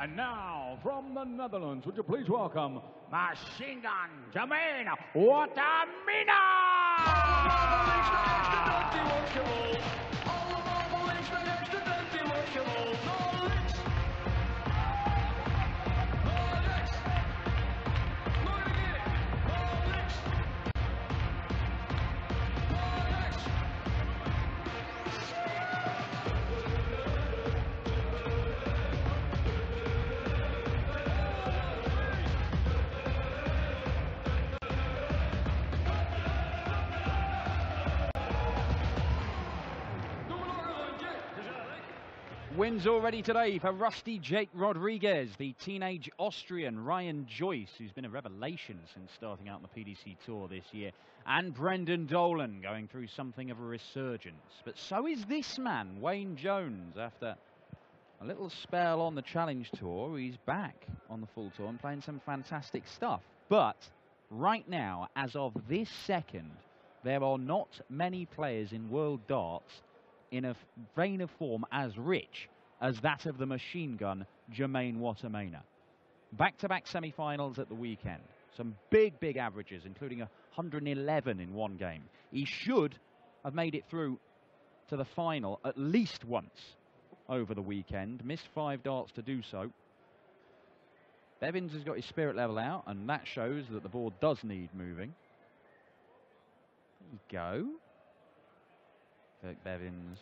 And now, from the Netherlands, would you please welcome Machine Gun Jermaine Wattimena! Wins already today for Rusty Jake Rodriguez, the teenage Austrian Ryan Joyce, who's been a revelation since starting out on the PDC Tour this year, and Brendan Dolan going through something of a resurgence. But so is this man, Wayne Jones, after a little spell on the Challenge Tour. He's back on the full tour and playing some fantastic stuff. But right now, as of this second, there are not many players in World Darts in a vein of form as rich as that of the machine gun Jermaine Wattimena. Back-to-back semi-finals at the weekend. Some big, big averages, including 111 in one game. He should have made it through to the final at least once over the weekend. Missed 5 darts to do so. Bevins has got his spirit level out, and that shows that the board does need moving. There you go. Kirk Bevins,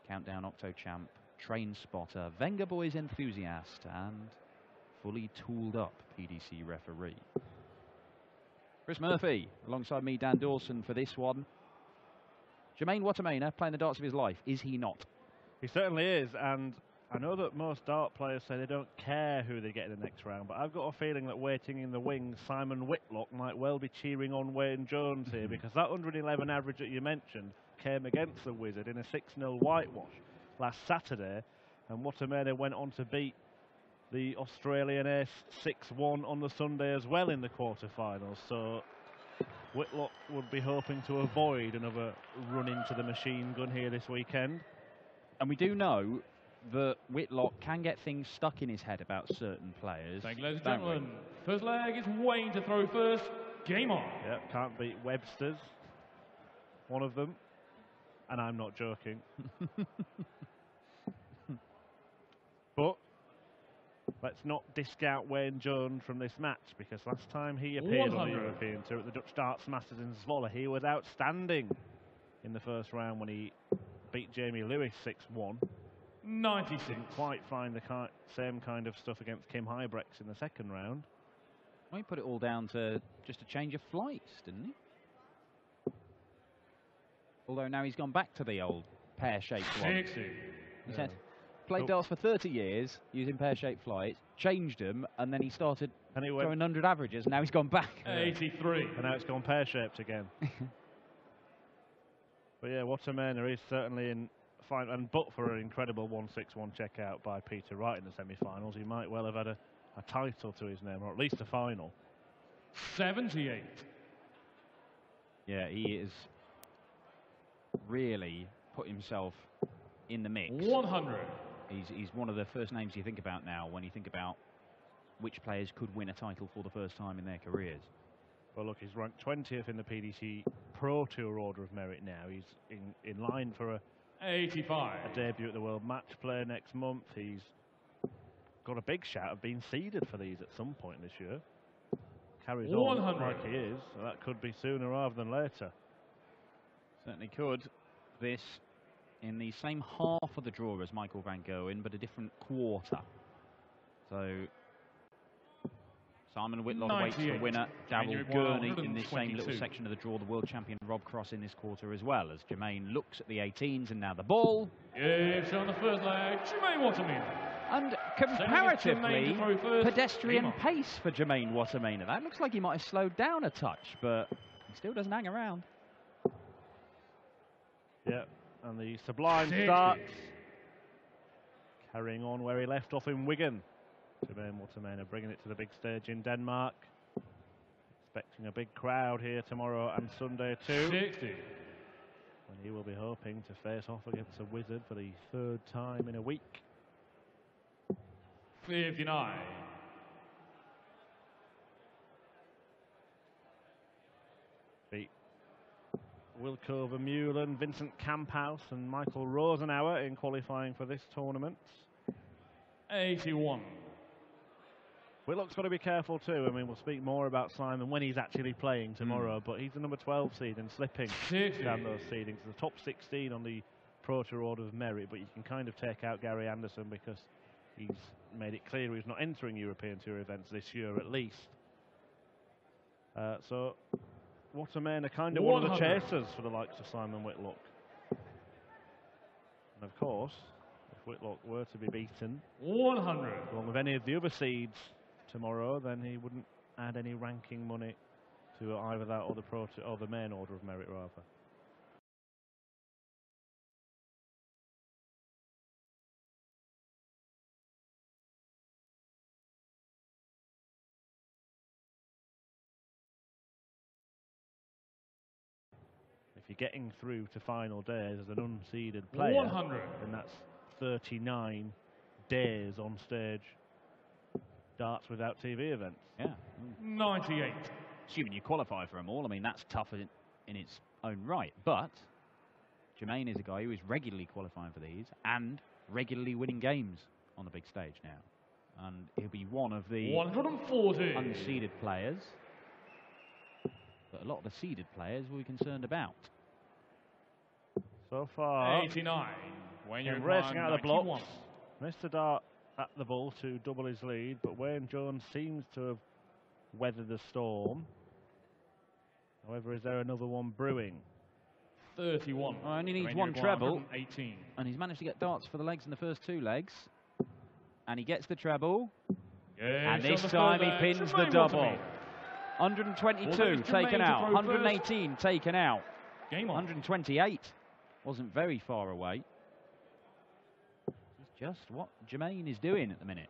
Countdown Octo Champ, Train Spotter, Venga Boys enthusiast, and fully tooled up PDC referee. Chris Murphy, alongside me, Dan Dawson, for this one. Jermaine Wattimena playing the darts of his life, is he not? He certainly is, and I know that most dart players say they don't care who they get in the next round, but I've got a feeling that waiting in the wings, Simon Whitlock might well be cheering on Wayne Jones here, because that 111 average that you mentioned came against the Wizard in a 6-0 whitewash last Saturday, and Wattimena went on to beat the Australian ace 6-1 on the Sunday as well in the quarterfinals. So Whitlock would be hoping to avoid another run into the machine gun here this weekend. And we do know that Whitlock can get things stuck in his head about certain players. Thank you, ladies and gentlemen. First leg is Wayne to throw first. Game on. Yep, can't beat Webster's, one of them. And I'm not joking. But let's not discount Wayne Jones from this match, because last time he appeared on the European Tour at the Dutch Darts Masters in Zwolle, he was outstanding in the first round when he beat Jamie Lewis 6-1. 96. Didn't quite find the same kind of stuff against Kim Huybrechts in the second round. Well, he put it all down to just a change of flights, didn't he? Although now he's gone back to the old pear-shaped flights. He said, played darts for 30 years using pear-shaped flights, changed them, and then he started throwing 100 averages, and now he's gone back. 83. And now it's gone pear-shaped again. But yeah, Wattimena is certainly in fine, and but for an incredible 161 checkout by Peter Wright in the semi-finals, he might well have had a title to his name, or at least a final. 78. Yeah, he is really put himself in the mix. 100. He's one of the first names you think about now when you think about which players could win a title for the first time in their careers. Well, look, he's ranked 20th in the PDC Pro Tour Order of Merit now. He's in line for a 85. A debut at the World Match Play next month. He's got a big shout of being seeded for these at some point this year. Carries 100. on like he is, so that could be sooner rather than later. Certainly could. This in the same half of the draw as Michael van Gerwen, but a different quarter. So Simon Whitlock awaits the winner, Darryl Gurney, in this same little section of the draw. The world champion Rob Cross in this quarter as well, as Jermaine looks at the 18s and now the ball. It's on the first leg, Jermaine Wattimena. And comparatively pedestrian pace for Jermaine Wattimena. That looks like he might have slowed down a touch, but he still doesn't hang around. Yeah, and the sublime starts, carrying on where he left off in Wigan. Jermaine Wattimena bringing it to the big stage in Denmark. Expecting a big crowd here tomorrow and Sunday too. 60. When he will be hoping to face off against a Wizard for the 3rd time in a week. 59. Beat Wilco Vermeulen, Vincent Kamphaus and Michael Rosenauer in qualifying for this tournament. 81. Whitlock's got to be careful too. I mean, we'll speak more about Simon when he's actually playing tomorrow, but he's the number 12 seed and slipping 60. down those seedings. The top 16 on the Pro Tour Order of Merit, but you can kind of take out Gary Anderson because he's made it clear he's not entering European Tour events this year at least. So Wattimena kind of one of the chasers for the likes of Simon Whitlock. And of course, if Whitlock were to be beaten 100 along with any of the other seeds tomorrow, then he wouldn't add any ranking money to either that or the or the main Order of Merit rather. If you're getting through to final days as an unseeded player, 100. then that's 39 days on stage. Darts without TV events. Yeah. 98. Assuming you qualify for them all, I mean, that's tough in its own right. But Jermaine is a guy who is regularly qualifying for these and regularly winning games on the big stage now. And he'll be one of the 140 unseeded players that a lot of the seeded players will be concerned about. So far, 89. When you're racing out of the blocks, Mr. Dart at the ball to double his lead, but Wayne Jones seems to have weathered the storm. However, is there another one brewing? 31. Well, only needs one treble, and he's managed to get darts for the legs in the first two legs. And he gets the treble, and this time he pins the double. 122 taken out, 118 taken out, Game on. 128 wasn't very far away. Just what Jermaine is doing at the minute.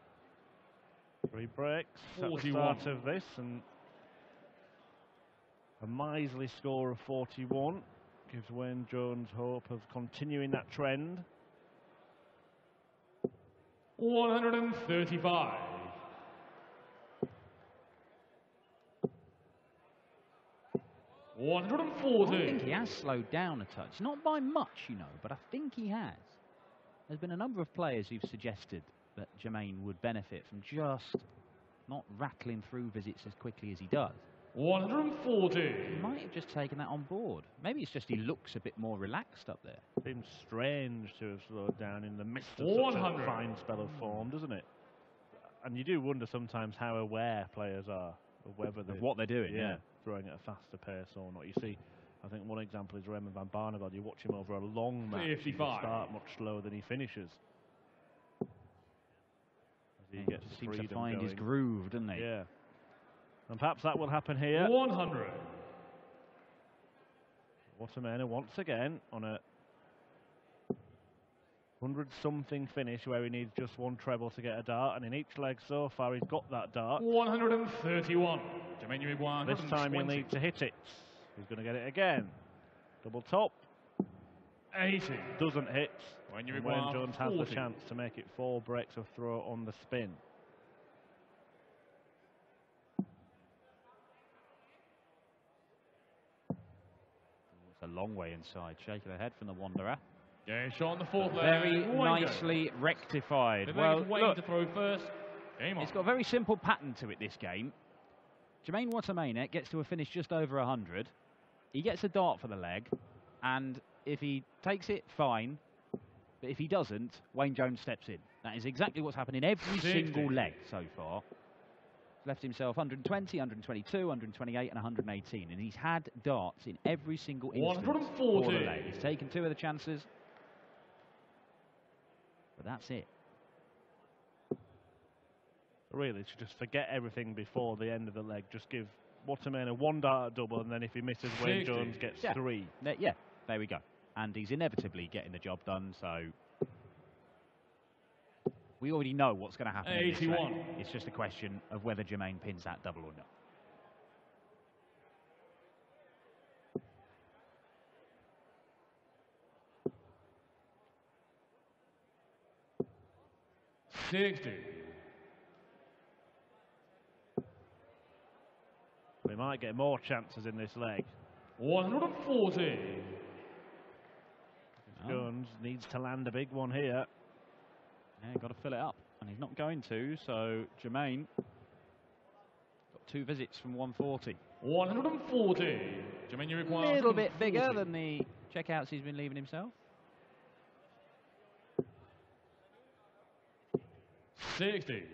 3 breaks at the start of this, and a miserly score of 41 gives Wayne Jones hope of continuing that trend. 135. I think he has slowed down a touch. Not by much, you know, but I think he has. There's been a number of players who've suggested that Jermaine would benefit from just not rattling through visits as quickly as he does. 140. He might have just taken that on board. Maybe it's just he looks a bit more relaxed up there. Seems strange to have slowed down in the midst of such a fine spell of form, doesn't it? And you do wonder sometimes how aware players are of whether Of what they're doing, yeah. Throwing at a faster pace or not. You see, I think one example is Raymond van Barneveld. You watch him over a long match, 55. he start much slower than he finishes. As he gets seems to find his groove, doesn't he? Yeah. And perhaps that will happen here. 100. Wattimena once again on a 100-something finish where he needs just one treble to get a dart, and in each leg so far he's got that dart. 131. This time he'll need to hit it. He's going to get it again. Double top. 80. Doesn't hit. Wayne Jones has the chance to make it 4 breaks of throw on the spin. It's a long way inside. Shaking the head from the Wanderer. Yeah, shot on the fourth leg. Very nicely rectified. Well, look, to throw first. Game on. It's got a very simple pattern to it, this game. Jermaine Wattimena gets to a finish just over 100. He gets a dart for the leg, and if he takes it, fine. But if he doesn't, Wayne Jones steps in. That is exactly what's happened in every single leg so far. He's left himself 120, 122, 128, and 118. And he's had darts in every single instance 140. for the leg. He's taken 2 of the chances. But that's it. Really, to just forget everything before the end of the leg. Just give Wattimena 1 dart double, and then if he misses, Wayne Jones gets 3. Yeah, there we go. And he's inevitably getting the job done, so we already know what's going to happen. 81. It's just a question of whether Jermaine pins that double or not. They might get more chances in this leg. 140. Jones needs to land a big one here. Yeah, got to fill it up, and he's not going to, so Jermaine got 2 visits from 140. 140. Jermaine, you require A little bit 140. bigger than the checkouts he's been leaving himself. 60.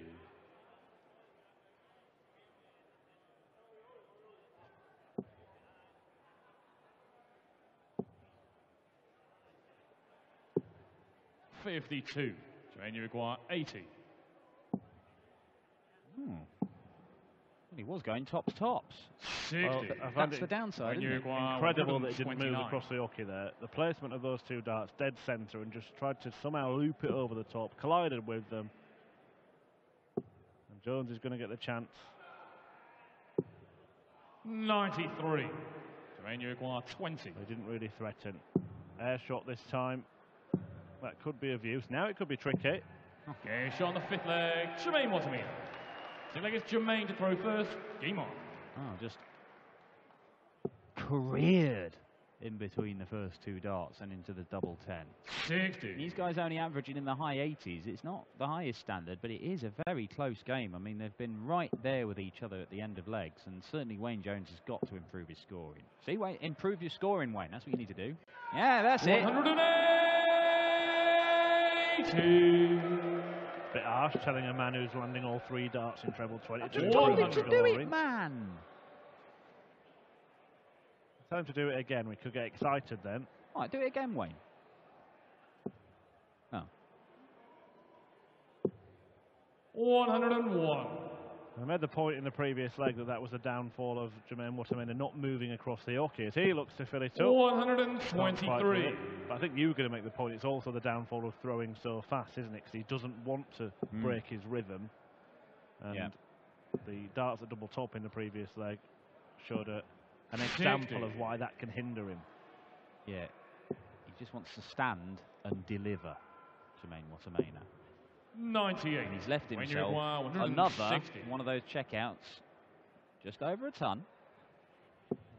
$52. Jermaine, you require 80. He was going tops. 60. Well, That's the downside, Jermaine, isn't you it? require Incredible that it didn't move 129. across the hockey there. The placement of those 2 darts, dead centre, and just tried to somehow loop it over the top, collided with them. And Jones is going to get the chance. 93. Jermaine, you require 20. They didn't really threaten. Air shot this time. That could be of use. Now it could be tricky. Okay, shot on the 5th leg. Jermaine Wattimena. Seems like it's Jermaine to throw first. Game on. Oh, just careered in between the first 2 darts and into the double 10. 60. These guys only averaging in the high 80s. It's not the highest standard, but it is a very close game. I mean, they've been right there with each other at the end of legs, and certainly Wayne Jones has got to improve his scoring. See, Wayne, improve your scoring, Wayne. That's what you need to do. Yeah, that's it. 180. Bit harsh telling a man who's landing all 3 darts in treble 20. I just told him to do glory. it, man. Time to do it again. We could get excited then. All right, do it again, Wayne. Oh. 101. I made the point in the previous leg that was a downfall of Jermaine Wattimena not moving across the hockey as he looks to fill it up. 123. But I think you were going to make the point it's also the downfall of throwing so fast, isn't it? Because he doesn't want to break his rhythm. And the darts at double top in the previous leg showed an example of why that can hinder him. Yeah, he just wants to stand and deliver, Jermaine Wattimena. 98. And he's left When you himself require another 160. one of those checkouts, just over a ton.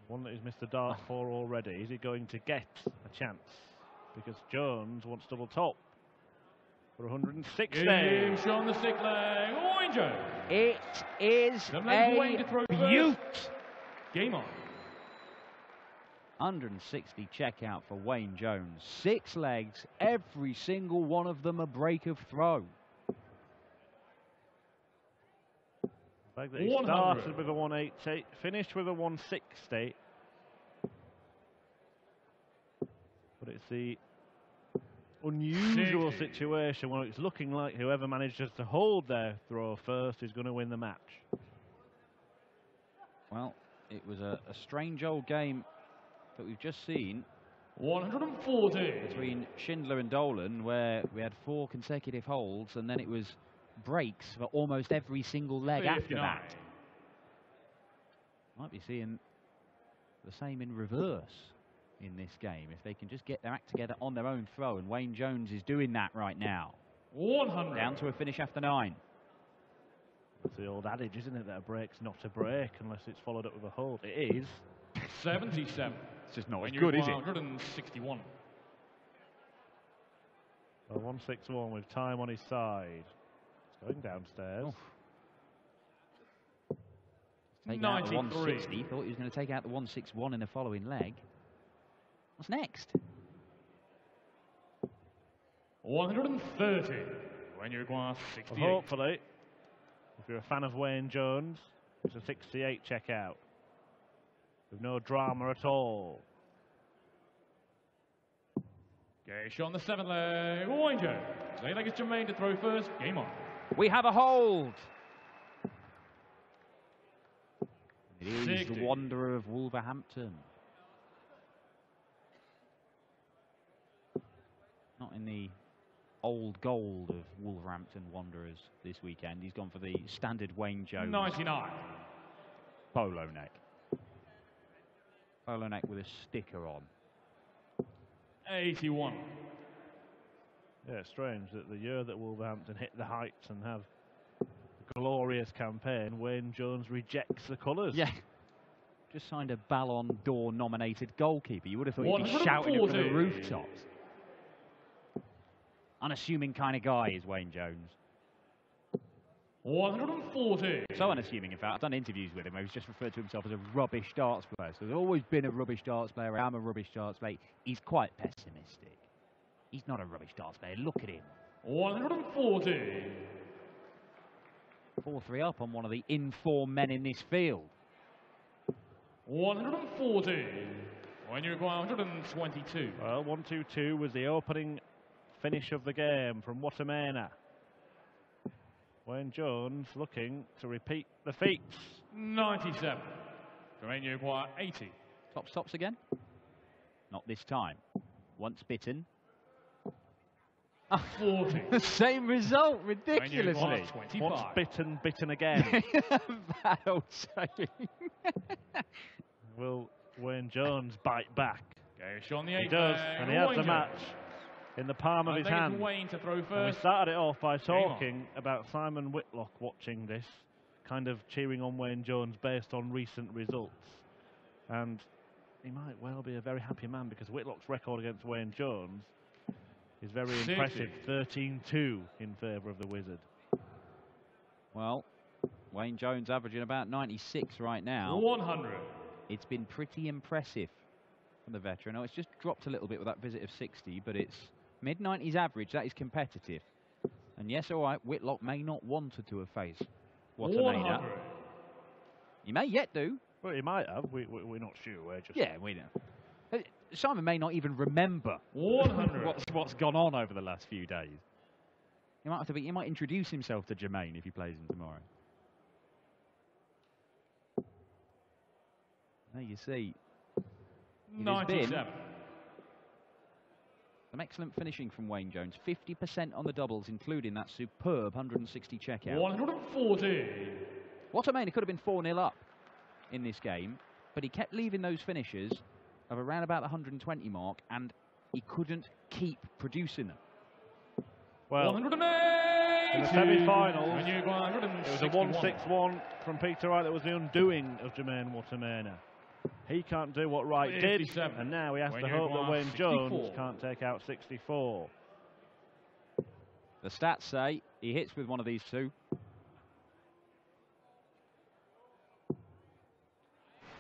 One that he's missed the dart for already. Is he going to get a chance? Because Jones wants double top for 160. Game shot on the 6th leg. Wayne Jones. It is Them legs Wayne to throw a first. beaut. Game on. 160 checkout for Wayne Jones. 6 legs, every single one of them a break of throw. Like that he started with a 180, finished with a 160. But it's the unusual situation where it's looking like whoever manages to hold their throw first is going to win the match. Well, it was a strange old game that we've just seen 140. between Schindler and Dolan, where we had 4 consecutive holds, and then it was breaks for almost every single leg after that. Might be seeing the same in reverse in this game if they can just get their act together on their own throw, and Wayne Jones is doing that right now. 100. Down to a finish after 9. It's the old adage, isn't it, that a break's not a break unless it's followed up with a hold. It is. 77. It's just not When as you good, is require it? 161. A 161 with time on his side. It's going downstairs. Oof. Taking out the 93. 160. Thought he was going to take out the 161 in the following leg. What's next? 130. When you require 68. Well, hopefully, if you're a fan of Wayne Jones, it's a 68 checkout. With no drama at all. Okay, shot on the 7th leg. Wayne Jones. Looks like it's Jermaine to throw first. Game on. We have a hold. It is 60. the Wanderer of Wolverhampton. Not in the old gold of Wolverhampton Wanderers this weekend. He's gone for the standard Wayne Jones 99. polo neck. Polo neck with a sticker on. 81. Yeah, it's strange that the year that Wolverhampton hit the heights and have a glorious campaign, Wayne Jones rejects the colours. Yeah. Just signed a Ballon d'Or nominated goalkeeper. You would have thought he'd be shouting it from the rooftops. Unassuming kind of guy is Wayne Jones. 140. So unassuming, in fact. I've done interviews with him where he's just referred to himself as a rubbish darts player. So there's always been a rubbish darts player. I'm a rubbish darts player. He's quite pessimistic. He's not a rubbish darts player. Look at him. 140. 4-3 up on one of the in-form men in this field. 140. When you require 122. Well, 1-2-2 was the opening finish of the game from Wattimena. Wayne Jones looking to repeat the feats. 97. When you require 80. Top stops again? Not this time. Once bitten. 40. The same result, ridiculously. Once bitten, bitten again. That old saying. Will Wayne Jones bite back? On the He does, and he has the match in the palm of his hand. Wayne to throw And first. we started it off by talking about Simon Whitlock watching this, kind of cheering on Wayne Jones based on recent results. And he might well be a very happy man, because Whitlock's record against Wayne Jones is very impressive. 13-2 in favour of the Wizard. Well, Wayne Jones averaging about 96 right now. 100. It's been pretty impressive from the veteran. Oh, it's just dropped a little bit with that visit of 60, but it's mid-90s average. That is competitive. And yes, all right, Whitlock may not want to have faced Wattimena. He may yet do. Well, he might have. We're not sure. We're just... Yeah, we know. Simon may not even remember 100. what's gone on over the last few days. He might have to be. He might introduce himself to Jermaine if he plays him tomorrow. There you see. 97. Some excellent finishing from Wayne Jones. 50% on the doubles, including that superb 160 checkout. 140. Wattimena could have been 4-0 up in this game, but he kept leaving those finishes of around about the 120 mark, and he couldn't keep producing them. Well, 180. in the semi-finals, it was a 1-6-1 from Peter Wright that was the undoing of Jermaine Wattimena. He can't do what Wright did, and now he has to hope that Wayne Jones can't take out 64. The stats say he hits with one of these two.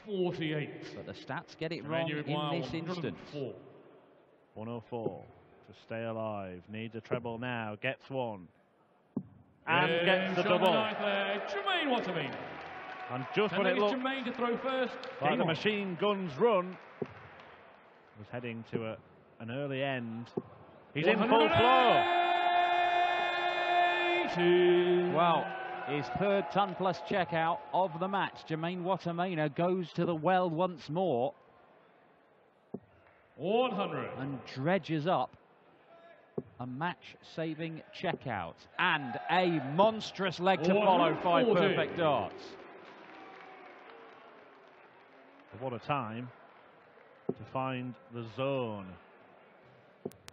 48. But the stats get it wrong in this instance. 104 to stay alive. Needs a treble now. Gets one. And gets the double. Jermaine Wattimena. And just when it looked Jermaine to throw first, like the machine guns run was heading to an early end. He's in full flow. Well, his third ton-plus checkout of the match. Jermaine Wattimena goes to the well once more. 100. And dredges up a match-saving checkout. And a monstrous leg to follow 5 perfect darts. What a time to find the zone.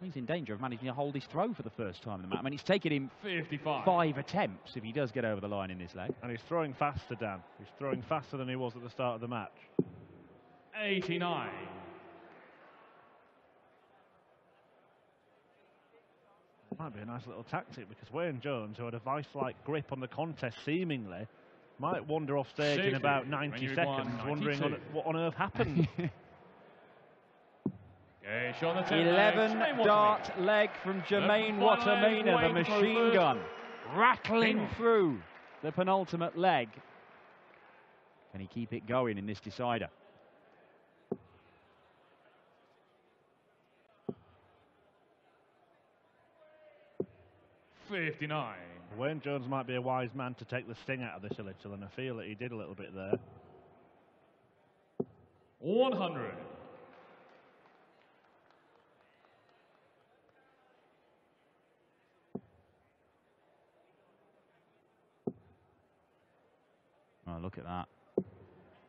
He's in danger of managing to hold his throw for the first time in the match. I mean, it's taken him 55. 5 attempts if he does get over the line in this leg. And he's throwing faster, Dan. He's throwing faster than he was at the start of the match. 89. Might be a nice little tactic, because Wayne Jones, who had a vice-like grip on the contest seemingly, might wander off stage in about 90 seconds, wondering what on earth happened. 11 dart leg from Jermaine Wattimena, the machine gun, rattling through the penultimate leg. Can he keep it going in this decider? $59. Wayne Jones might be a wise man to take the sting out of this a little, and I feel that he did a little bit there. 100. Oh, look at that.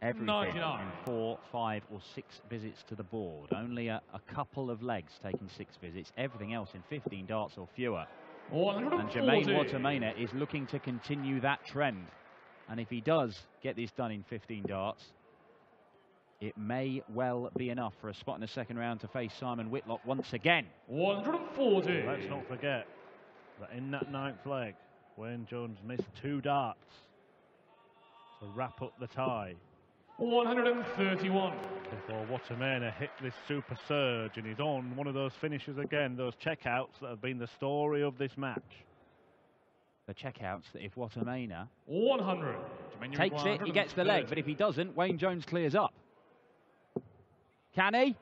Everything 99. in 4, 5 or 6 visits to the board. Only a couple of legs taking 6 visits. Everything else in 15 darts or fewer. 140. And Jermaine Wattimena is looking to continue that trend. And if he does get this done in 15 darts, It may well be enough for a spot in the second round to face Simon Whitlock once again. 140. Let's not forget that in that ninth leg, Wayne Jones missed 2 darts to wrap up the tie. 131. Before Wattimena hit this super surge, and he's on one of those finishes again, those checkouts that have been the story of this match. The checkouts that if Wattimena 100. takes it, he gets the leg, but if he doesn't, Wayne Jones clears up. Can he?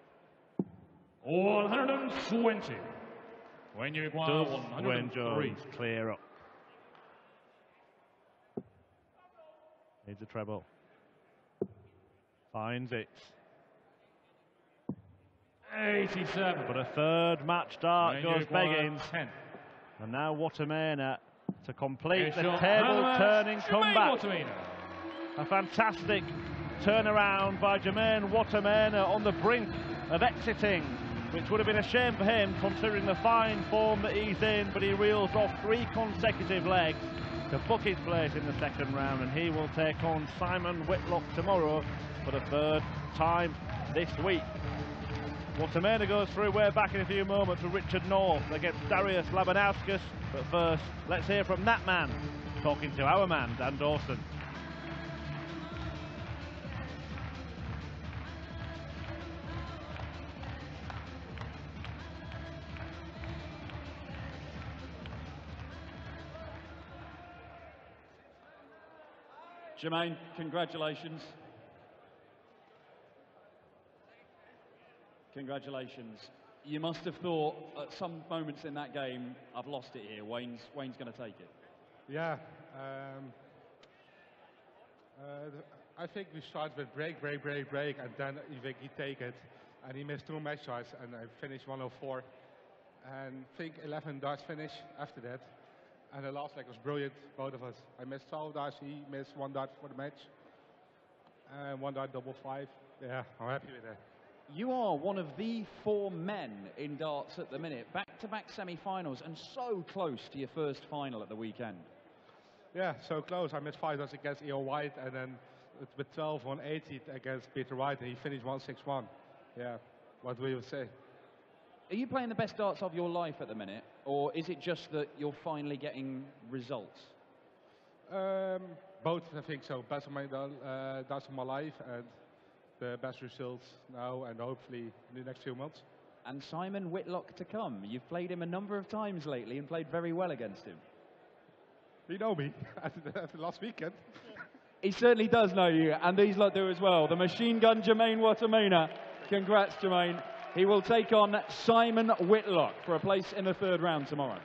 120. When you require Does 103. Wayne Jones clear up? Needs a treble. Finds it. 87. But a third match dart When goes you require begging. 10. And now Wattimena to complete the Official table-turning Jermaine comeback. Wattimena. A fantastic turnaround by Jermaine Wattimena on the brink of exiting, which would have been a shame for him considering the fine form that he's in, but he reels off 3 consecutive legs to book his place in the second round, and he will take on Simon Whitlock tomorrow for the 3rd time this week. Wattimena goes through. We're back in a few moments with Richard North against Darius Labanauskas, but first let's hear from that man talking to our man Dan Dawson. Jermaine, congratulations. Congratulations. You must have thought at some moments in that game, I've lost it here. Wayne's going to take it. Yeah. I think we start with break, and then I think he take it. And he missed 2 match shots, and I finished 104. And I think 11 darts finish after that. And the last leg was brilliant, both of us. I missed 12 darts, he missed 1 dart for the match. And 1 dart double 5. Yeah, I'm happy with that. You are one of the 4 men in darts at the minute. Back-to-back semi-finals and so close to your first final at the weekend. Yeah, so close. I missed 5 darts against E.O. White, and then with 12, 180 against Peter White, and he finished 161. Yeah, what will you say? Are you playing the best darts of your life at the minute, or is it just that you're finally getting results? Both, I think so. Best of my darts of my life, and the best results now, and hopefully in the next few months. And Simon Whitlock to come. You've played him a number of times lately and played very well against him. You know me, after last weekend. He certainly does know you, and these lot do as well. The machine gun Jermaine Wattimena. Congrats, Jermaine. He will take on Simon Whitlock for a place in the 3rd round tomorrow.